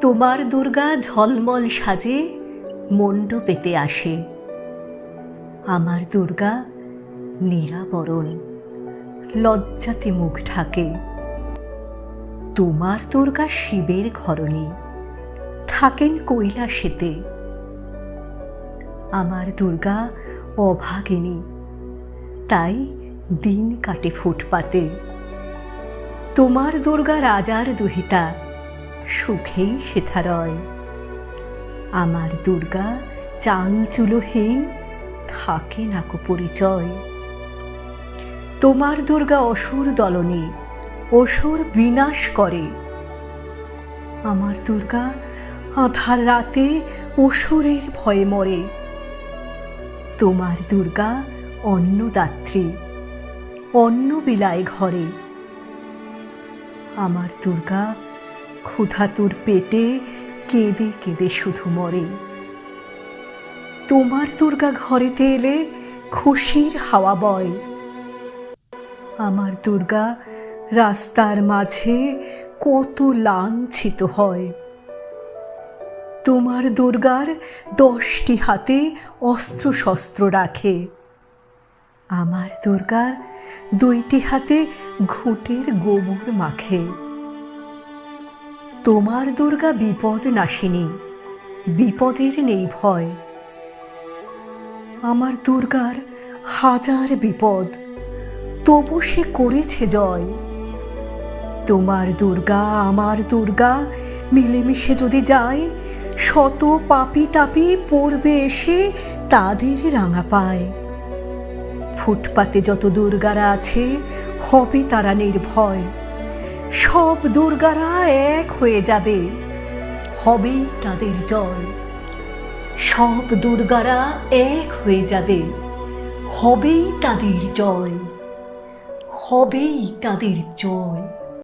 তোমার দুর্গা ঝলমল সাজে মণ্ডপেতে আসে। আমার দুর্গা নিরাবরণ, লজ্জাতে মুখ ঢাকে। তোমার দুর্গা শিবের ঘরণী, থাকেন কৈলাসেতে। আমার দুর্গা অভাগিনী, তাই দিন কাটে ফুটপাতে। তোমার দুর্গা রাজার দুহিতা, সুখেই সেথা রয়। আমার দুর্গা চাল চুলোহীন, থাকে নাকো পরিচয়। তোমার দুর্গা অসুর দলনী, অসুর বিনাশ করে। আমার দুর্গা আঁধার রাতে অসুরের ভয়ে মরে। তোমার দুর্গা অন্নদাত্রী, অন্ন বিলায় ঘরে। আমার দুর্গা ক্ষুধাতুর পেটে কেঁদে কেঁদে শুধু মরে। তোমার দুর্গা ঘরেতে এলে খুশির হাওয়া বয়। আমার দুর্গা রাস্তার মাঝে কত লাঞ্ছিত হয়। তোমার দুর্গার 10টি হাতে অস্ত্র শস্ত্র রাখে। আমার দুর্গার 2টি হাতে ঘুঁটের গোবর মাখে। তোমার দুর্গা বিপদ নাশিনী, বিপদের নেই ভয়। আমার দুর্গার হাজার বিপদ, তবু সে করেছে জয়। তোমার দুর্গা আমার দুর্গা মিলেমিশে যদি যায়, শত পাপী তাপী পড়বে এসে তাদের রাঙা পায়। ফুটপাতে যত দুর্গারা আছে, হবে তারা নির্ভয়। সব দুর্গারা এক হয়ে যাবে, হবেই তাদের জয়। সব দুর্গারা এক হয়ে যাবে, হবেই তাদের জয়, হবেই তাদের জয়।